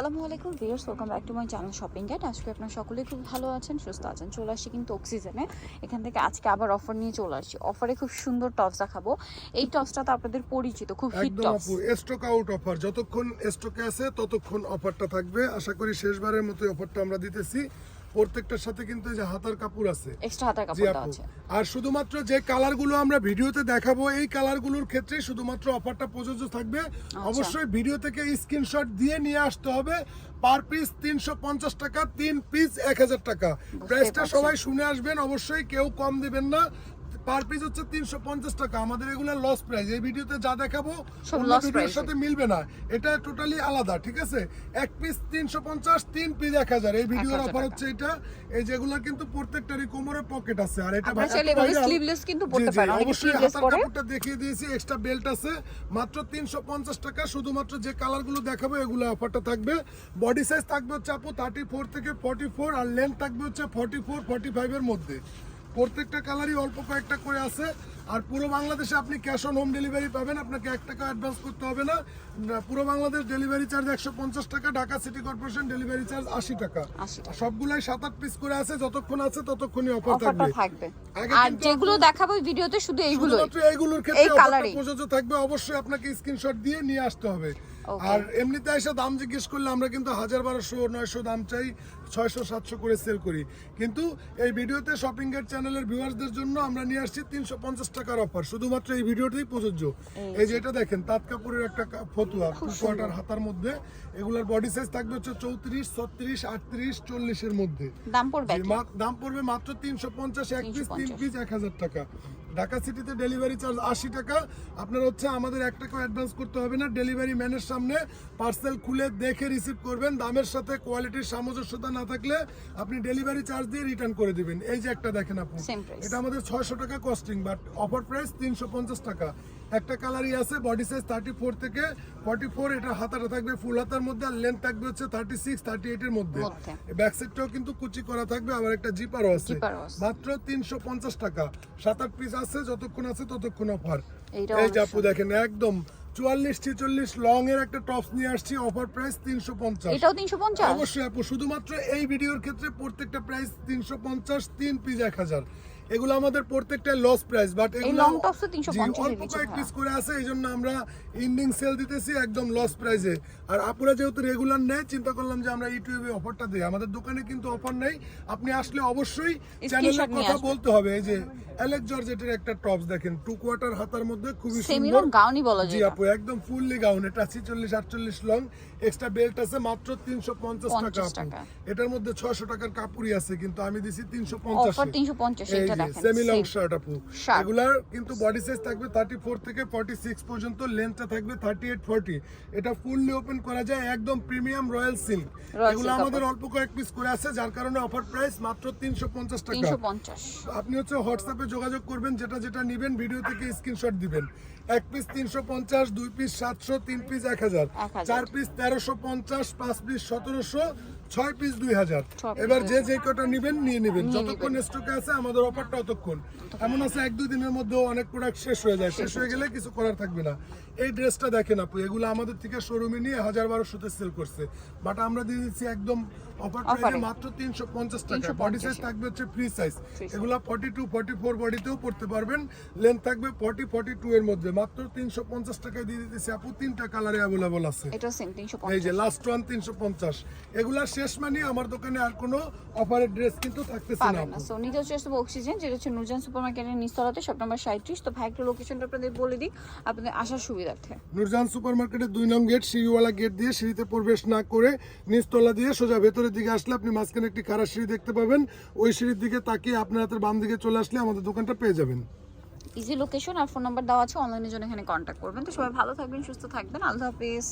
আসসালামু আলাইকুম viewers, welcome back to my channel shopping guide. আজকে আপনারা সকলেই খুব ভালো আছেন, সুস্থ আছেন। চলে আসছি কিন্তু অক্সিজেনে। এখান থেকে আজকে আবার অফার নিয়ে চলে আসছি। অফারে খুব সুন্দর টপস দেখাবো। এই টপসটা তো আপনাদের পরিচিত, খুব হিট একদম টপস। আপু, স্টক আউট অফার। যতক্ষণ স্টকে আছে ততক্ষণ অফারটা থাকবে। আশা করি শেষবারের মতো অফারটা আমরা দিতেছি। প্রত্যেকটার সাথে কিন্তু এই যে হাতার কাপড় আছে, এক্সট্রা হাতার জি কাপড় আপু। আছে। আর শুধুমাত্র যে কালারগুলো আমরা ভিডিওতে দেখাবো এই কালারগুলোর ক্ষেত্রে শুধুমাত্র অফারটা প্রযোজ্য থাকবে। অবশ্যই ভিডিও থেকে স্ক্রিনশট দিয়ে নিয়ে আসতে হবে। পার পিস 350 টাকা, 3 পিস 1000 টাকা। প্রাইসটা সবাই শুনে আসবেন, অবশ্যই কেউ কম দিবেন না। পার পিস হচ্ছে 350 টাকা। আমাদের এগুলো লস প্রাইস। এই ভিডিওতে যা দেখাবো অন্য ভিডিওর সাথে মিলবে না, এটা টোটালি আলাদা, ঠিক আছে? এক পিস 350, 3 পিস 1000। এই ভিডিওর অফার হচ্ছে এটা। এই যেগুলো কিন্তু প্রত্যেকটারই কোমরে পকেট আছে। আর এটা স্লিভলেস কিন্তু পরতে পারেন, অনেকে অবশ্যই স্লিভলেস হাতার পরে। কাপড়টা দেখিয়ে দিয়েছি, এক্সট্রা বেল্ট আছে। মাত্র 350 টাকা। শুধুমাত্র যে কালারগুলো দেখাবো এগুলো অফারটা থাকবে। বডি সাইজ থাকবে হচ্ছে আপু 34 থেকে 44, আর লেন্থ থাকবে হচ্ছে 44, 45 এর মধ্যে। প্রত্যেকটা কালারই অল্প কয়েকটা করে আছে। আর পুরো বাংলাদেশে আপনি ক্যাশ অন হোম ডেলিভারি পাবেন। আপনাকে 1 টাকা অ্যাডভান্স করতে হবে না। পুরো বাংলাদেশ ডেলিভারি চার্জ 150 টাকা। Dhaka city corporation delivery charge 80 টাকা। সবগুলাই 7-8 পিস করে আছে। যতক্ষণ আছে ততক্ষণই অফার থাকবে। আর যেগুলো দেখাবো ভিডিওতে শুধু এইগুলোর ক্ষেত্রে অফারটা প্রযোজ্য থাকবে। অবশ্যই আপনাকে স্ক্রিনশট দিয়ে নিয়ে আসতে হবে। আর এমনিতে এসে দাম জিজ্ঞেস করলে আমরা কিন্তু 1000, 1200, 900 দাম চাই, 600, 700 করে সেল করি। কিন্তু এই ভিডিওতে শপিং গাইড চ্যানেলের ভিউয়ারদের জন্য আমরা নিয়ে আসছি 350 টাকার অফার, শুধুমাত্র এই ভিডিওতেই প্রযোজ্য। এই যে এটা দেখেন, তাঁত কাপড়ের একটা ফতুয়া, 2 কোয়ার্টার হাতার মধ্যে। এগুলোর বডি সাইজ থাকবে হচ্ছে 34, 36, 38, 40 এর মধ্যে। দাম পড়বে মাত্র 350, এক পিস 3 পিস 1000 টাকা। ঢাকা সিটিতে ডেলিভারি চার্জ 80 টাকা। আপনার হচ্ছে আমাদের 1 টাকা অ্যাডভান্স করতে হবে না। ডেলিভারি ম্যানের সামনে পার্সেল খুলে দেখে রিসিভ করবেন। দামের সাথে কোয়ালিটির সামঞ্জস্যতা না থাকলে আপনি ডেলিভারি চার্জ দিয়ে রিটার্ন করে দিবেন। এই যে একটা দেখেন আপু, এটা আমাদের 600 টাকা কস্টিং, বাট অফার প্রাইস 350 টাকা। একটা কালারই আছে, বডি সাইজ 34 থেকে 44। এটা হাতাটা থাকবে ফুল হাতার মধ্যে, আর লেন্থ থাকবে হচ্ছে 36, 38 এর মধ্যে। ব্যাক সাইডটাও কিন্তু কুচি করা থাকবে, আবার একটা জিপারও আছে। মাত্র 350 টাকা। 7-8 পিস আছে, যতক্ষণ আছে ততক্ষণ অফার। এই যে আপু দেখেন, একদম 44-46 লং এর একটা টপস নিয়ে আসছি। Offer price 350। এটাও 350? অবশ্যই আপু, শুধুমাত্র এই ভিডিওর ক্ষেত্রে প্রত্যেকটা প্রাইস 350, 3 পিস 1000। এগুলো আমাদের প্রত্যেকটা লস প্রাইস, বাট এগুলো অল্প কয়েক পিস করে আছে, এই জন্য আমরা ইন্ডিং সেল দিতেছি একদম লস প্রাইসে। আর আপুরা যেহেতু রেগুলার নেয়, চিন্তা করলাম যে আমরা ইউটিউবে অফারটা দিই। আমাদের দোকানে কিন্তু অফার নেই। আপনি আসলে অবশ্যই চ্যানেলের কথা বলতে হবে। এই যে অ্যালেক্স জর্জেটের একটা টপস দেখেন, 2 কোয়ার্টার হাতার মধ্যে, খুবই সুন্দর গাউনই বলা যায়। জি আপু, একদম ফুললি গাউন। এটা 46-48 লং, এক্সট্রা বেল্ট আছে। মাত্র 350 টাকা আপু। এটার মধ্যে 600 টাকার কাপড়ই আছে, কিন্তু আমি দিছি 350। অফার 350। এটা দেখেন, সেমি লং শার্ট আপু। এগুলার কিন্তু বডি সাইজ থাকবে 34 থেকে 46 পর্যন্ত, লেন্থটা থাকবে 38-40। এটা ফুললি ওপেন করা যায়, একদম প্রিমিয়াম রয়্যাল সিল্ক। এগুলো আমাদের অল্প কয়েক পিস করে আছে, যার কারণে অফার প্রাইস মাত্র 350 টাকা। আপনি হচ্ছে হোয়াটসঅ্যাপে যোগাযোগ করবেন, যেটা নেবেন ভিডিও থেকে স্ক্রিনশট দিবেন। 1 piece 350, 2 piece 700, 3 piece 1000, 4 piece 1350, 5 piece 1700, 6 piece 2000। এবার যে কটা নেবেন নিয়ে নেবেন। যতক্ষণ স্টকে আছে আমাদের অফারটা ততক্ষণ। এমন আছে 1-2 দিনের মধ্যে অনেক প্রোডাক্ট শেষ হয়ে যায়, শেষ হয়ে গেলে কিছু করার থাকবে না। এই ড্রেসটা দেখেন আপু, এগুলো আমাদের থেকে শোরুমে নিয়ে 1000-1200 তে সেল করছে, বাট আমরা দিয়ে দিচ্ছি একদম অফার প্রাইসে মাত্র 350 টাকা। বডি সাইজ থাকবে হচ্ছে ফ্রি সাইজ। এগুলো 42, 44 বডিতেও পড়তে পারবেন। লেন্থ থাকবে 40, 42 এর মধ্যে। মাত্র 350 টাকায় দিয়ে দিতেছি আপু। 3টা কালারে अवेलेबल আছে। এই যে লাস্ট ওয়ান 350। এগুলা শেষ মানে আমার দোকানে আর কোনো অফারের ড্রেস কিন্তু থাকতেছে না। সো নিতে হচ্ছে অক্সিজেন, যেটা হচ্ছে নূরজাহান সুপারমার্কেটের নিচতলাতে, শপ নাম্বার 37। তো ভাই একটু লোকেশনটা আপনাদের বলে দিই আপনাদের আসার সুবিধার্থে। নূরজাহান সুপারমার্কেটের 2 নং গেট, সিঁড়িওয়ালা গেট দিয়ে সিঁড়িতে প্রবেশ না করে নিচতলা দিয়ে সোজা ভেতরের দিকে আসলে আপনি মাঝখানে একটি খাড়া সিঁড়ি দেখতে পাবেন। ওই সিঁড়ির দিকে তাকিয়ে আপনার হাতের বাম দিকে চলে আসলে আমাদের দোকানটা পেয়ে যাবেন। ইজি লোকেশন আর ফোন নাম্বার দেওয়া আছে, অনলাইনের জন্য এখানে কন্ট্যাক্ট করবেন। তো সবাই ভালো থাকবেন, সুস্থ থাকবেন, আল্লাহ হাফেজ।